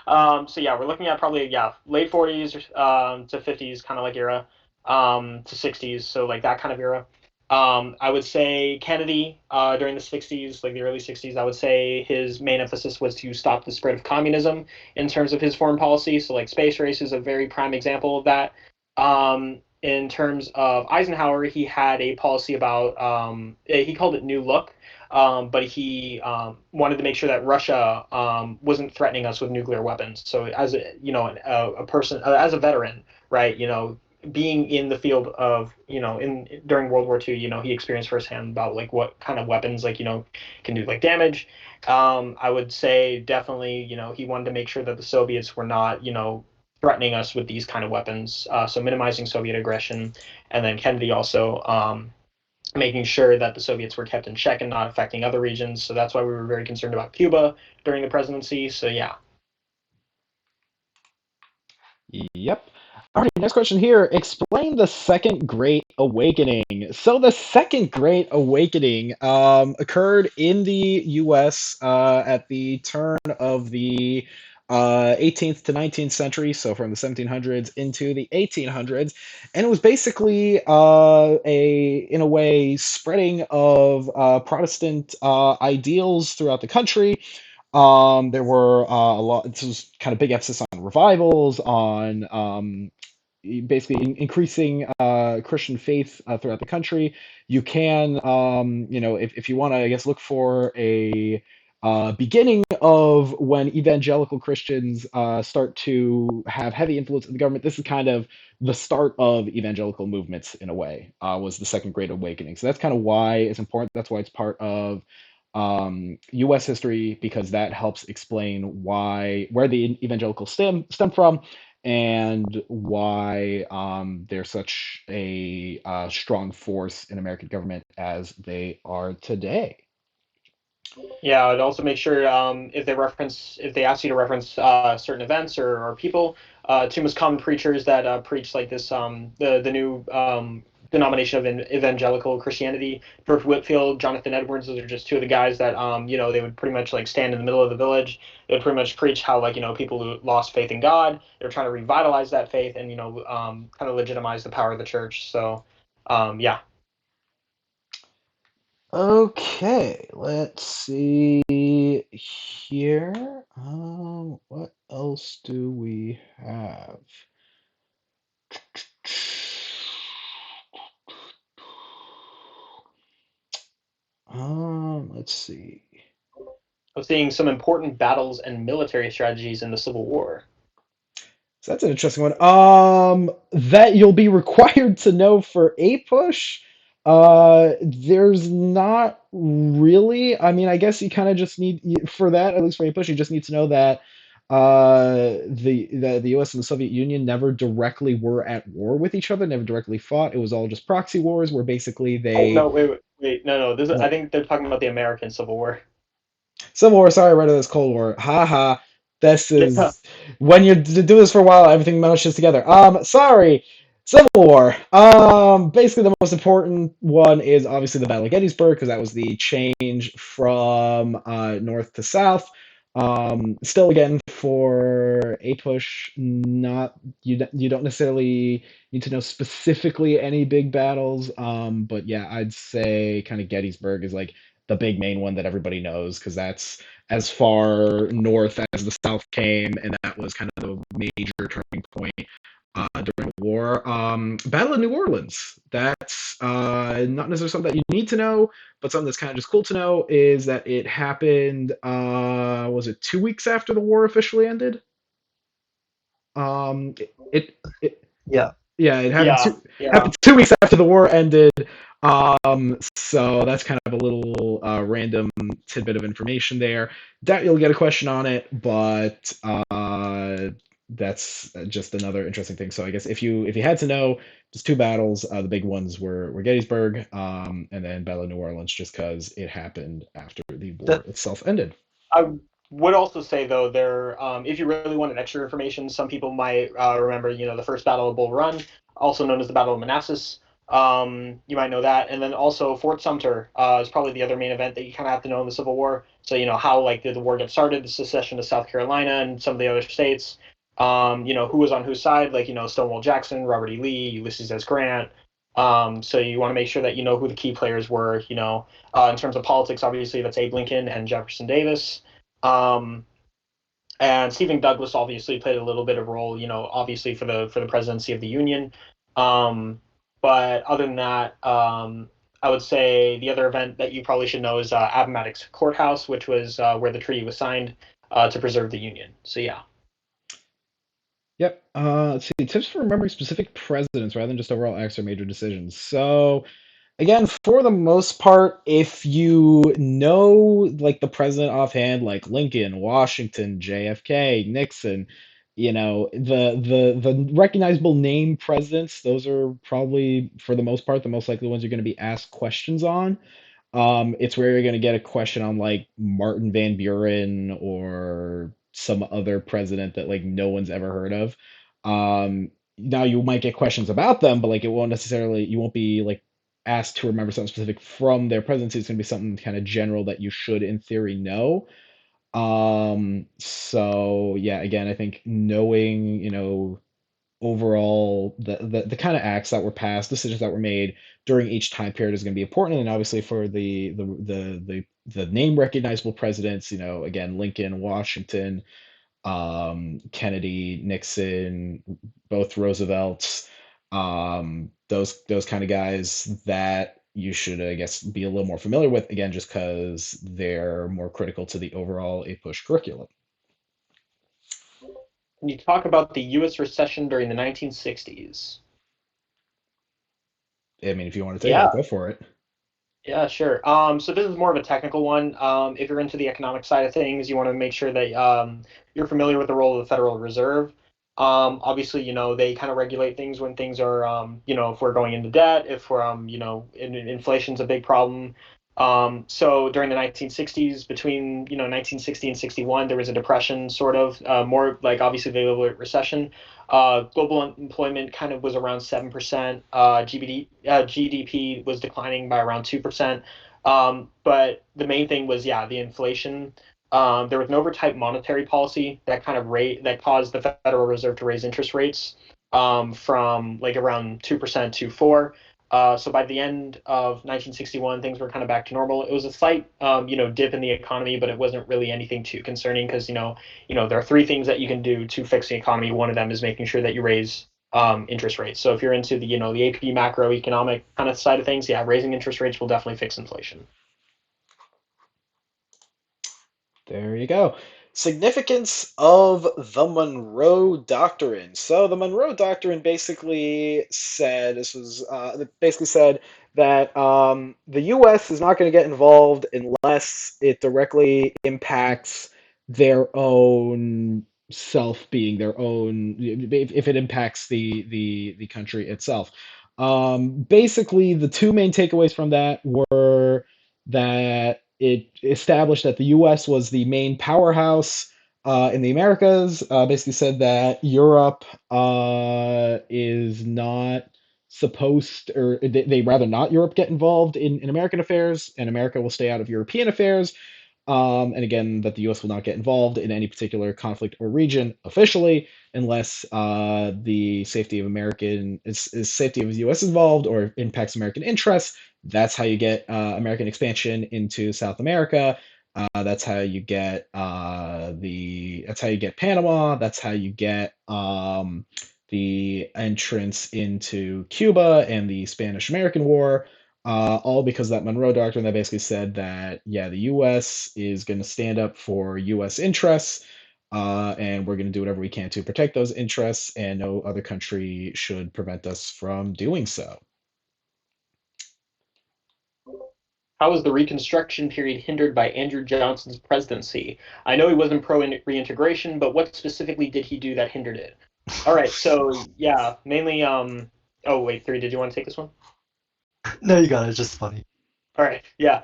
So yeah, we're looking at probably late 40s to 50s kind of like era. to 60s, so like that kind of era. I would say Kennedy during the 60s, like the early 60s, I would say his main emphasis was to stop the spread of communism in terms of his foreign policy. So, like, space race is a very prime example of that. In terms of Eisenhower, he had a policy about, he called it New Look, but he wanted to make sure that Russia wasn't threatening us with nuclear weapons. So, as a, a person, as a veteran, right, being in the field of, in during World War II, he experienced firsthand about like what kind of weapons, like, can do like damage. I would say definitely, he wanted to make sure that the Soviets were not, threatening us with these kind of weapons. So minimizing Soviet aggression, and then Kennedy also making sure that the Soviets were kept in check and not affecting other regions. So that's why we were very concerned about Cuba during the presidency. So yeah. Yep. All right, next question here. Explain the Second Great Awakening. So the Second Great Awakening occurred in the U.S. At the turn of the 18th to 19th century, so from the 1700s into the 1800s, and it was basically in a way, spreading of Protestant ideals throughout the country. There were a lot. This was kind of big emphasis on revivals, on basically increasing Christian faith throughout the country. You can, if you want to, I guess, look for a beginning of when evangelical Christians start to have heavy influence in the government. This is kind of the start of evangelical movements in a way, was the Second Great Awakening. So that's kind of why it's important. That's why it's part of U.S. history, because that helps explain where the evangelical stem from, and why they're such a strong force in American government as they are today. Yeah, I'd also make sure if they ask you to reference certain events or people, two most common preachers that preach like this, the new denomination of evangelical Christianity, George Whitfield, Jonathan Edwards. Those are just two of the guys that they would pretty much like stand in the middle of the village. They would pretty much preach how, like, people who lost faith in God, they're trying to revitalize that faith and kind of legitimize the power of the church. So yeah. Okay, let's see here. What else do we have? Let's see. Of seeing some important battles and military strategies in the Civil War. So that's an interesting one. That you'll be required to know for a push. There's not really. I mean, I guess you kind of just for that, at least for a push, you just need to know that the U.S. and the Soviet Union never directly were at war with each other, never directly fought. It was all just proxy wars, where basically Oh they no, wait, no. I what think they're talking about the American Civil War. Civil War. Sorry, right of this Cold War. Ha ha. This Yeah. is when you do this for a while, everything meshes together. Sorry. Civil War. Basically, the most important one is obviously the Battle of Gettysburg, because that was the change from north to south. Still, again, for a push, not you don't necessarily need to know specifically any big battles. But yeah, I'd say kind of Gettysburg is like the big main one that everybody knows, because that's as far north as the South came, and that was kind of the major turning point during the war. Battle of New Orleans. That's not necessarily something that you need to know, but something that's kind of just cool to know is that it happened. Was it 2 weeks after the war officially ended? It Yeah. Yeah, it happened Yeah, yeah. happened 2 weeks after the war ended. So that's kind of a little random tidbit of information there. Doubt you'll get a question on it, but that's just another interesting thing. So I guess if you had to know, just two battles. The big ones were Gettysburg, and then Battle of New Orleans, just because it happened after the war That itself ended. I would also say though, if you really wanted extra information, some people might remember, the First Battle of Bull Run, also known as the Battle of Manassas. You might know that, and then also Fort Sumter is probably the other main event that you kind of have to know in the Civil War. So how, like, did the war get started? The secession of South Carolina and some of the other states. who was on whose side, like, Stonewall Jackson, Robert E. Lee, Ulysses S. Grant. So you want to make sure that you know who the key players were, in terms of politics, obviously that's Abe Lincoln and Jefferson Davis. Um, and Stephen Douglas obviously played a little bit of a role, obviously for the presidency of the Union. Um, but other than that, I would say the other event that you probably should know is Appomattox Courthouse, which was where the treaty was signed to preserve the Union. So yeah. Yep. Let's see. Tips for remembering specific presidents rather than just overall acts or major decisions. So, again, for the most part, if you know like the president offhand, like Lincoln, Washington, JFK, Nixon, the recognizable name presidents, those are probably for the most part the most likely ones you're going to be asked questions on. It's where you're going to get a question on like Martin Van Buren or some other president that like no one's ever heard of. Now you might get questions about them, but like it won't necessarily, you won't be like asked to remember something specific from their presidency. It's going to be something kind of general that you should in theory know. So yeah, again, I think knowing, overall the kind of acts that were passed, decisions that were made during each time period is going to be important. And obviously for the name recognizable presidents, again, Lincoln, Washington, Kennedy, Nixon, both Roosevelts, those kind of guys that you should, I guess, be a little more familiar with, again, just because they're more critical to the overall APUSH curriculum. Can you talk about the U.S. recession during the 1960s? I mean, if you want to take Yeah, it, go for it. yeah, sure. So this is more of a technical one. If you're into the economic side of things, you want to make sure that you're familiar with the role of the Federal Reserve. Obviously, they kind of regulate things when things are, if we're going into debt, if we're, inflation's a big problem. So during the 1960s, between 1960 and 61, there was a depression, sort of, more like obviously the recession. Global employment kind of was around 7%. GDP was declining by around 2%. But the main thing was, yeah, the inflation. There was an overtight monetary policy that kind of that caused the Federal Reserve to raise interest rates from like around 2% to 4. So by the end of 1961, things were kind of back to normal. It was a slight, dip in the economy, but it wasn't really anything too concerning because there are three things that you can do to fix the economy. One of them is making sure that you raise interest rates. So if you're into the AP macroeconomic kind of side of things, yeah, raising interest rates will definitely fix inflation. There you go. Significance of the Monroe Doctrine. So the Monroe Doctrine basically said that the U.S. is not going to get involved unless it directly impacts their own self being their own if it impacts the country itself. Basically, the two main takeaways from that were that it established that the U.S. was the main powerhouse in the Americas. Basically said that Europe is not supposed, or they rather not Europe get involved in American affairs, and America will stay out of European affairs. And again, that the U.S. will not get involved in any particular conflict or region officially, unless the safety of is safety of the U.S. involved or impacts American interests. That's how you get American expansion into South America. That's how you get That's how you get Panama. That's how you get the entrance into Cuba and the Spanish American War. All because of that Monroe Doctrine that basically said that, yeah, the U.S. is going to stand up for U.S. interests, and we're going to do whatever we can to protect those interests, and no other country should prevent us from doing so. How was the Reconstruction period hindered by Andrew Johnson's presidency? I know he wasn't pro reintegration, but what specifically did he do that hindered it? All right, so yeah, mainly. Oh wait, three. Did you want to take this one? No, you got it. It's just funny. All right, yeah.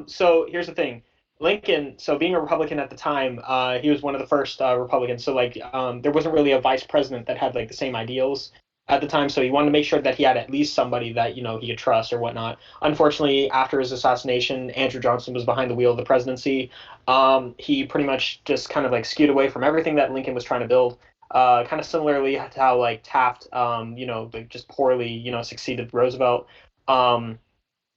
So here's the thing. Lincoln, so being a Republican at the time, he was one of the first Republicans. So like, there wasn't really a vice president that had like the same ideals at the time. So he wanted to make sure that he had at least somebody that he could trust or whatnot. Unfortunately, after his assassination, Andrew Johnson was behind the wheel of the presidency. He pretty much just kind of like skewed away from everything that Lincoln was trying to build. kind of similarly to how like Taft, like just poorly, succeeded Roosevelt. Um,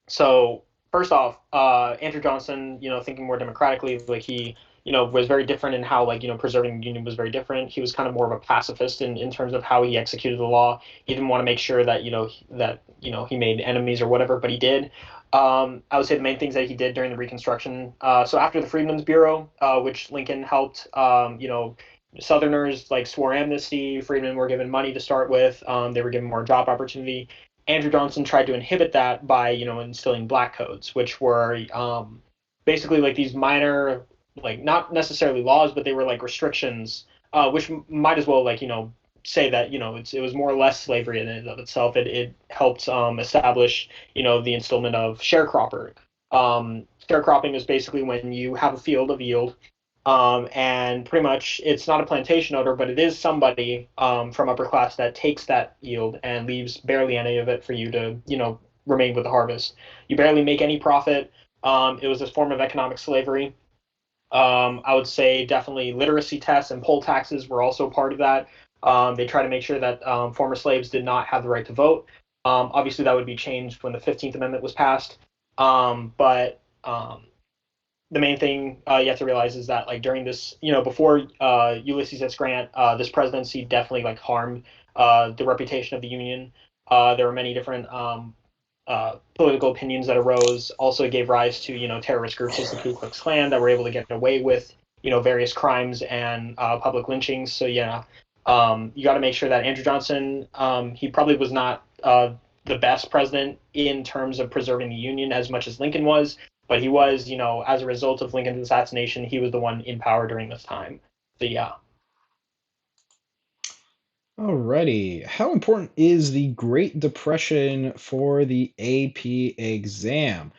so first off, Andrew Johnson, thinking more democratically, like he, was very different in how like preserving the union was very different. He was kind of more of a pacifist in terms of how he executed the law. He didn't want to make sure that he made enemies or whatever, but he did. I would say the main things that he did during the Reconstruction. So after the Freedmen's Bureau, which Lincoln helped, Southerners like swore amnesty. Freedmen were given money to start with. They were given more job opportunity. Andrew Johnson tried to inhibit that by instilling black codes, which were basically like these minor, like not necessarily laws, but they were like restrictions, which might as well like say that it was more or less slavery in and of itself. It helped establish the installment of sharecropper. Sharecropping is basically when you have a field of yield, and pretty much it's not a plantation owner, but it is somebody from upper class that takes that yield and leaves barely any of it for you to, remain with the harvest. You barely make any profit. It was this form of economic slavery. I would say definitely literacy tests and poll taxes were also part of that. They try to make sure that former slaves did not have the right to vote. Obviously, that would be changed when the 15th Amendment was passed. But the main thing you have to realize is that like during this, before Ulysses S. Grant, this presidency definitely like harmed the reputation of the Union. There were many different political opinions that arose. Also gave rise to terrorist groups as the Ku Klux Klan that were able to get away with various crimes and public lynchings. So yeah, you got to make sure that Andrew Johnson, he probably was not the best president in terms of preserving the Union as much as Lincoln was, but he was, as a result of Lincoln's assassination, he was the one in power during this time. So yeah. Alrighty. How important is the Great Depression for the AP exam?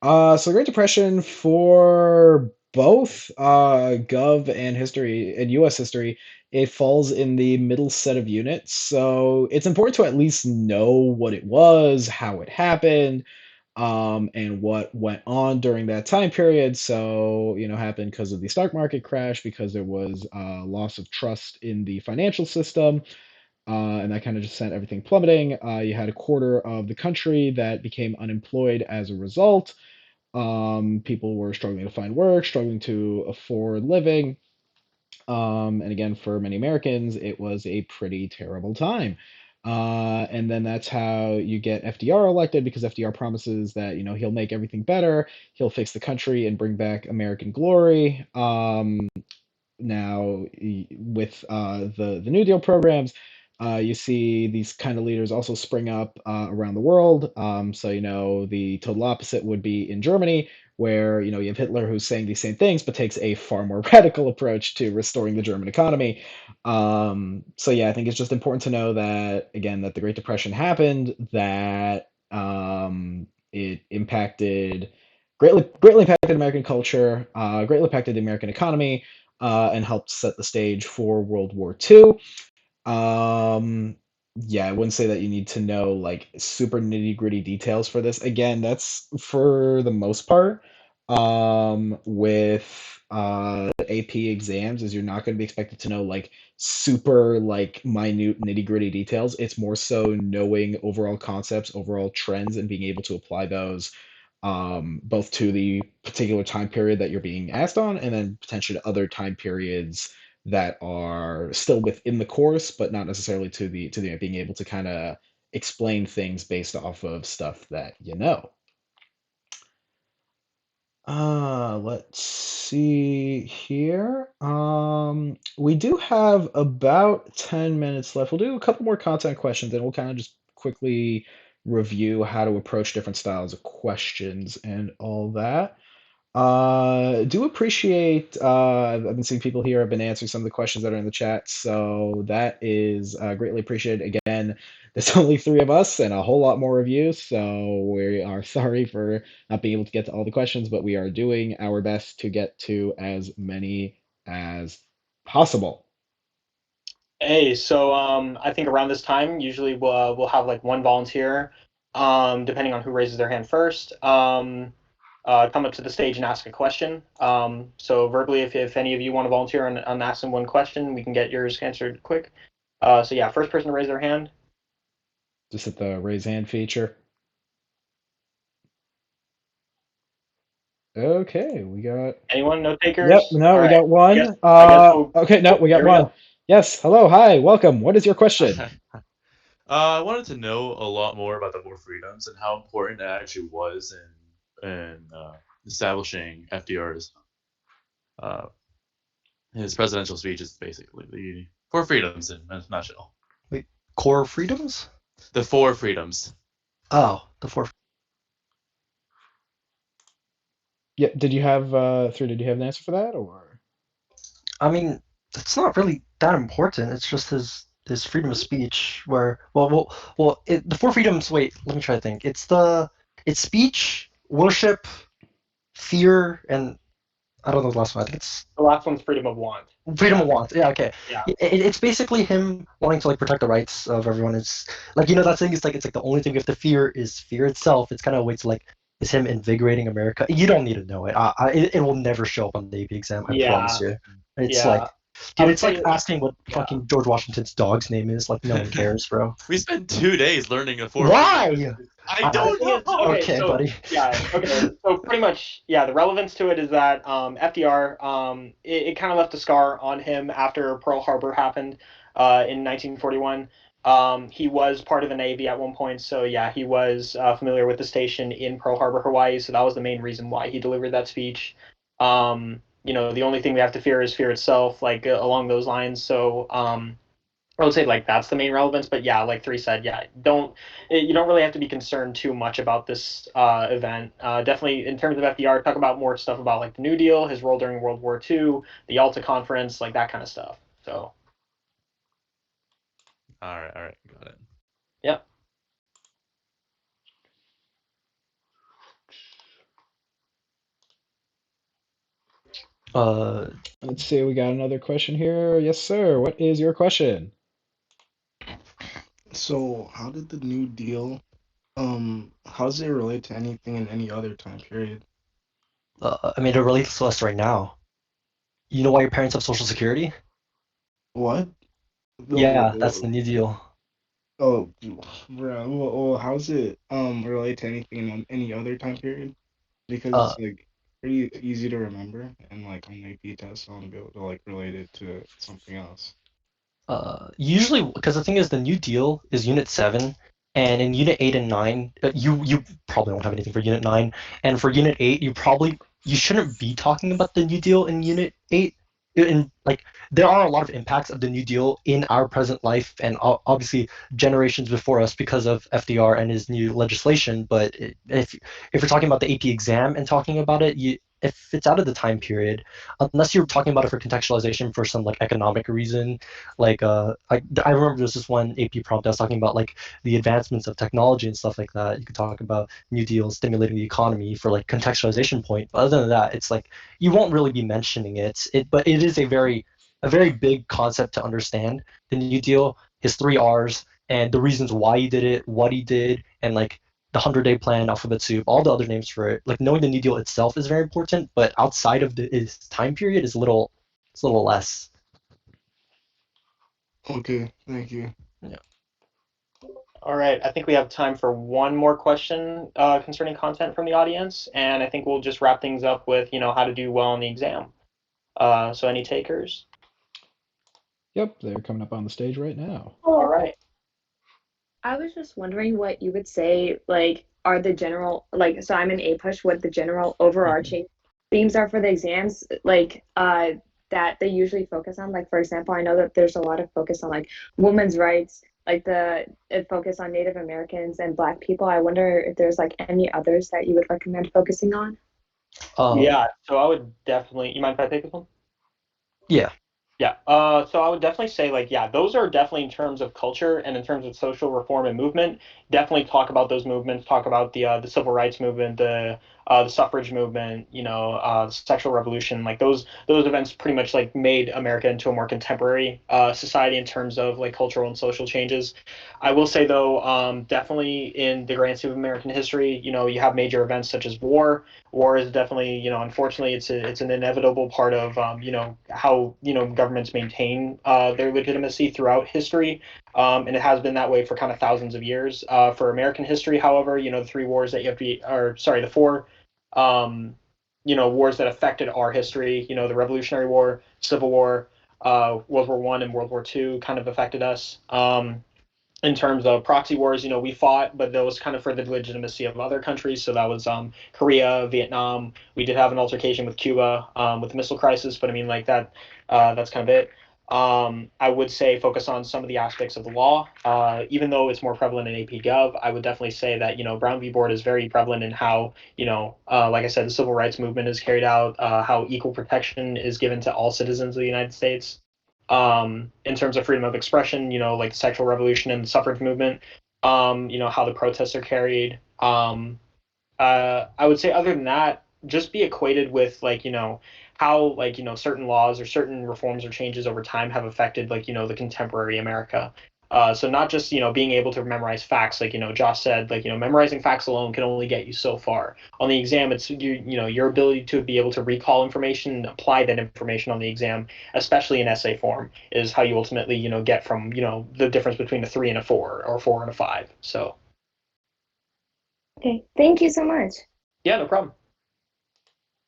So the Great Depression for both Gov and history and U.S. history, it falls in the middle set of units. So it's important to at least know what it was, how it happened, and what went on during that time period. So, happened because of the stock market crash, because there was loss of trust in the financial system, and that kind of just sent everything plummeting. You had a quarter of the country that became unemployed as a result. People were struggling to find work, struggling to afford living. And again, for many Americans, it was a pretty terrible time. And then that's how you get FDR elected, because FDR promises that he'll make everything better, he'll fix the country and bring back American glory. Now, with the New Deal programs, you see these kind of leaders also spring up around the world. So, the total opposite would be in Germany, where, you have Hitler who's saying these same things, but takes a far more radical approach to restoring the German economy. So, yeah, I think it's just important to know that, again, that the Great Depression happened, that it impacted, greatly impacted American culture, greatly impacted the American economy, and helped set the stage for World War II. Um, yeah, I wouldn't say that you need to know like super nitty-gritty details for this. Again, that's for the most part with AP exams, is you're not going to be expected to know like super like minute nitty-gritty details. It's more so knowing overall concepts, overall trends, and being able to apply those both to the particular time period that you're being asked on, and then potentially to other time periods that are still within the course, but not necessarily to the being able to kind of explain things based off of stuff that you know. Let's see here. We do have about 10 minutes left. We'll do a couple more content questions, and we'll kind of just quickly review how to approach different styles of questions and all that. Do appreciate, I've been seeing people here have been answering some of the questions that are in the chat, so that is greatly appreciated. Again, there's only three of us and a whole lot more of you, so we are sorry for not being able to get to all the questions, but we are doing our best to get to as many as possible. Hey, so I think around this time, usually we'll have like one volunteer, depending on who raises their hand first. come up to the stage and ask a question. So verbally, if any of you want to volunteer on asking one question, we can get yours answered quick. So yeah, first person to raise their hand. Just hit the raise hand feature. Okay, we got. Anyone? No Yep, takers? no, All we right. got one. I guess we'll. Okay, no, Oh, we got there we one. go. Yes, hello, hi, welcome. What is your question? I wanted to know a lot more about the Four Freedoms and how important it actually was in establishing FDR's uh, his presidential speech is basically the Four Freedoms in a nutshell. Wait, core freedoms? The Four Freedoms. Oh, the four. Yeah, did you have did you have an answer for that or? I mean, it's not really that important. It's just his freedom of speech. Where the four freedoms. Wait, let me try to think. It's speech, worship, fear, and I don't know the last one. I think it's The last one's freedom of want. freedom Yeah. of want. Yeah, okay. Yeah. It's basically him wanting to like protect the rights of everyone. It's like that thing is like it's like the only thing you have to fear is fear itself. It's kind of a way to like is him invigorating America. You don't need to know it. It will never show up on the AP exam. I promise Yeah. you. It's like, Yeah. I dude, would it's like say. asking what Yeah. fucking George Washington's dog's name is. Like no one cares, bro. We spent 2 days learning the Four Freedoms. Why? I The don't thing is, know. okay, Okay, so buddy. yeah, okay, so pretty much, yeah, the relevance to it is that FDR, it kind of left a scar on him after Pearl Harbor happened in 1941. He was part of the Navy at one point, so yeah, he was familiar with the station in Pearl Harbor, Hawaii. So that was the main reason why he delivered that speech. The only thing we have to fear is fear itself, like along those lines. So I would say like that's the main relevance, but yeah, like three said, yeah, you don't really have to be concerned too much about this event. Definitely in terms of FDR, talk about more stuff about like the New Deal, his role during World War II, the Yalta Conference, like that kind of stuff. So All right, got it. yeah. Uh, Let's see, we got another question here. Yes, sir. What is your question? So, how did the New Deal, how does it relate to anything in any other time period? I mean, it relates to us right now. You know why your parents have Social Security? What? Yeah, that's the Oh, New Deal. bro, well, how's it relate to anything in any other time period? Because Uh, it's like pretty easy to remember and like on the AP test, I want to be able to like relate it to something else. Usually, because the thing is, the New Deal is Unit 7, and in Unit 8 and 9, you probably won't have anything for Unit 9, and for Unit 8, you shouldn't be talking about the New Deal in Unit 8. In like, there are a lot of impacts of the New Deal in our present life, and obviously generations before us because of FDR and his new legislation. But if you're talking about the AP exam and talking about it, if it's out of the time period, unless you're talking about it for contextualization for some like economic reason, like I remember there's this one AP prompt I was talking about like the advancements of technology and stuff like that. You could talk about New Deal stimulating the economy for like contextualization point. But other than that, it's like you won't really be mentioning but it is a very big concept to understand. The New Deal, his three R's, and the reasons why he did it, what he did, and like the 100-day plan, alphabet soup, all the other names for it. Like knowing the New Deal itself is very important, but outside of his time period is a little less. Okay, thank you. Yeah. All right, I think we have time for one more question concerning content from the audience, and I think we'll just wrap things up with how to do well on the exam. So any takers? Yep, they're coming up on the stage right now. All right. I was just wondering what you would say, like, are the general, like, so I'm an A push, what the general overarching themes are for the exams, like, that they usually focus on. Like, for example, I know that there's a lot of focus on, like, women's rights, like focus on Native Americans and Black people. I wonder if there's, like, any others that you would recommend focusing on. Yeah, so I would definitely. You mind if I take this one? Yeah. Yeah. So I would definitely say like, yeah, those are definitely in terms of culture and in terms of social reform and movement. Definitely talk about those movements. Talk about the civil rights movement, the the suffrage movement, the sexual revolution, like those events pretty much like made America into a more contemporary society in terms of like cultural and social changes. I will say though, definitely in the grand scheme of American history, you have major events such as war. War is definitely, unfortunately, it's an inevitable part of, how governments maintain their legitimacy throughout history, and it has been that way for kind of thousands of years. For American history, however, the three wars that you have to be, or sorry, the four, um, wars that affected our history, the Revolutionary War, Civil War, World War One, and World War Two kind of affected us. In terms of proxy wars, we fought, but that was kind of for the legitimacy of other countries. So that was Korea, Vietnam. We did have an altercation with Cuba with the missile crisis, but I mean, like that, that's kind of it. I would say focus on some of the aspects of the law. Even though it's more prevalent in AP Gov, I would definitely say that, Brown v. Board is very prevalent in how, like I said, the civil rights movement is carried out, how equal protection is given to all citizens of the United States, in terms of freedom of expression, like the sexual revolution and the suffrage movement, how the protests are carried. I would say other than that, just be equated with like, how like, certain laws or certain reforms or changes over time have affected like, the contemporary America. So not just, being able to memorize facts, like, Josh said, like, memorizing facts alone can only get you so far. On the exam, it's your ability to be able to recall information and apply that information on the exam, especially in essay form, is how you ultimately, get from, the difference between a 3 and a 4 or 4 and a 5. So Okay, thank you so much. yeah, no problem.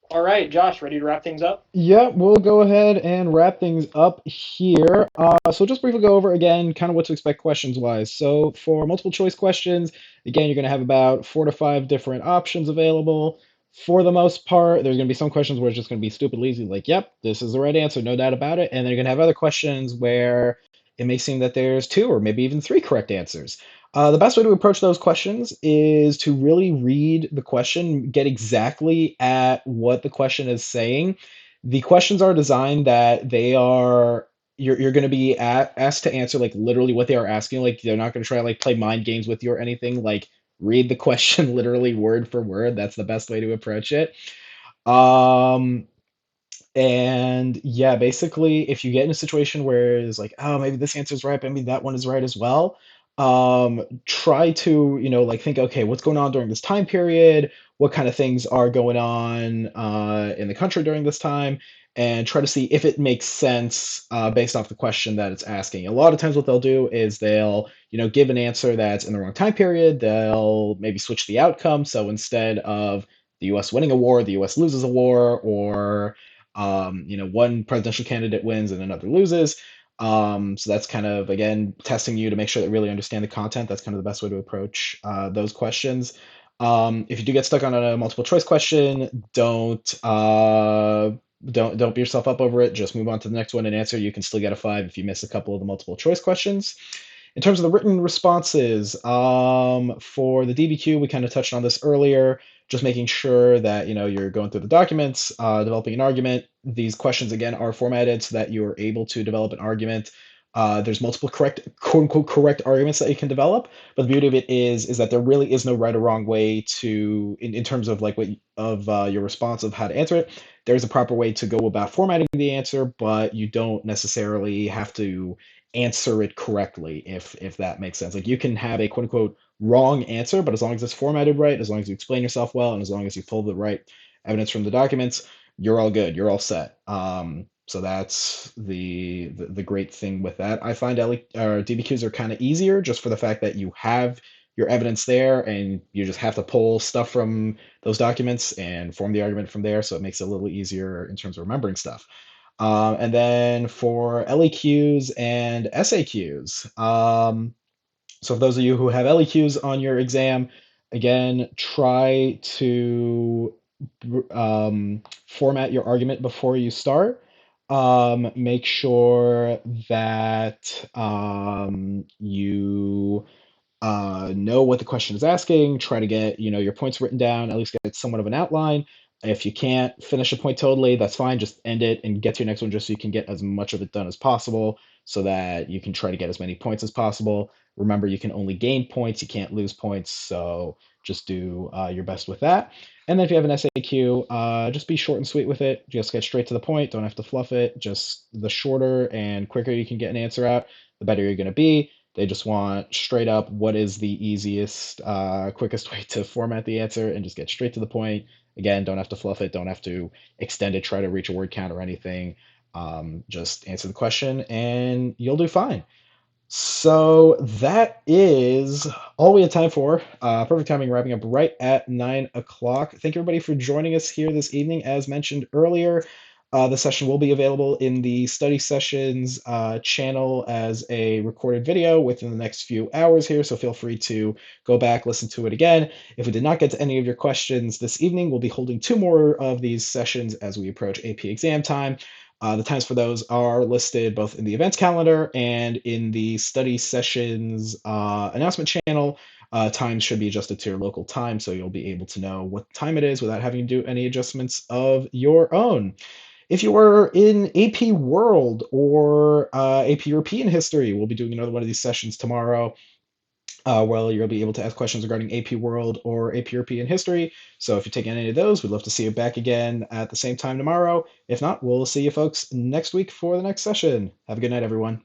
All right, Josh, ready to wrap things up? Yeah, we'll go ahead and wrap things up here. So just briefly go over again kind of what to expect questions wise. So for multiple choice questions, again, you're going to have about 4 to 5 different options available. For the most part, there's going to be some questions where it's just going to be stupidly easy, like, yep, this is the right answer, no doubt about it. And then you're going to have other questions where it may seem that there's 2 or maybe even 3 correct answers. The best way to approach those questions is to really read the question, get exactly at what the question is saying. The questions are designed that they are you're going to be asked to answer like literally what they are asking. Like they're not going to try to like play mind games with you or anything. Like read the question literally word for word. That's the best way to approach it. Um, and yeah, basically, if you get in a situation where it's like, oh, maybe this answer is right, but maybe that one is right as well, try to, like think, okay, what's going on during this time period? What kind of things are going on in the country during this time? And try to see if it makes sense based off the question that it's asking. A lot of times, what they'll do is they'll, give an answer that's in the wrong time period. They'll maybe switch the outcome. So instead of the U.S. winning a war, the U.S. loses a war, or one presidential candidate wins and another loses. So that's kind of again testing you to make sure that you really understand the content. That's kind of the best way to approach those questions. If you do get stuck on a multiple choice question, don't beat yourself up over it. Just move on to the next one and answer. You can still get a 5 if you miss a couple of the multiple choice questions. In terms of the written responses, for the DBQ, we kind of touched on this earlier. Just making sure that you're going through the documents, developing an argument. These questions again are formatted so that you are able to develop an argument. There's multiple correct, quote unquote, correct arguments that you can develop, but the beauty of it is that there really is no right or wrong way to, in terms of like your response of how to answer it. There's a proper way to go about formatting the answer, but you don't necessarily have to answer it correctly if that makes sense. Like you can have a quote unquote wrong answer, but as long as it's formatted right, as long as you explain yourself well, and as long as you pull the right evidence from the documents, you're all good. You're all set. So that's the great thing with that. I find DBQs are kind of easier just for the fact that you have your evidence there, and you just have to pull stuff from those documents and form the argument from there. So it makes it a little easier in terms of remembering stuff. And then for LEQs and SAQs, so for those of you who have LEQs on your exam, again, try to format your argument before you start. Make sure that you know what the question is asking. Try to get your points written down, at least get somewhat of an outline. If you can't finish a point totally, that's fine. Just end it and get to your next one, just so you can get as much of it done as possible, so that you can try to get as many points as possible. Remember, you can only gain points, you can't lose points, so just do your best with that. And then if you have an SAQ, just be short and sweet with it. Just get straight to the point. Don't have to fluff it. Just the shorter and quicker you can get an answer out, the better you're going to be. They just want straight up what is the easiest, quickest way to format the answer and just get straight to the point. Again, don't have to fluff it. Don't have to extend it, try to reach a word count or anything. Just answer the question and you'll do fine. So that is all we have time for. Perfect timing, wrapping up right at 9 o'clock. Thank you, everybody, for joining us here this evening. As mentioned earlier, the session will be available in the study sessions channel as a recorded video within the next few hours here. So feel free to go back, listen to it again. If we did not get to any of your questions this evening, we'll be holding 2 more of these sessions as we approach AP exam time. The times for those are listed both in the events calendar and in the study sessions announcement channel. Times should be adjusted to your local time, so you'll be able to know what time it is without having to do any adjustments of your own. If you were in AP World or AP European History, we'll be doing another one of these sessions tomorrow. Where you'll be able to ask questions regarding AP World or AP European History. So if you're taking any of those, we'd love to see you back again at the same time tomorrow. If not, we'll see you folks next week for the next session. Have a good night, everyone.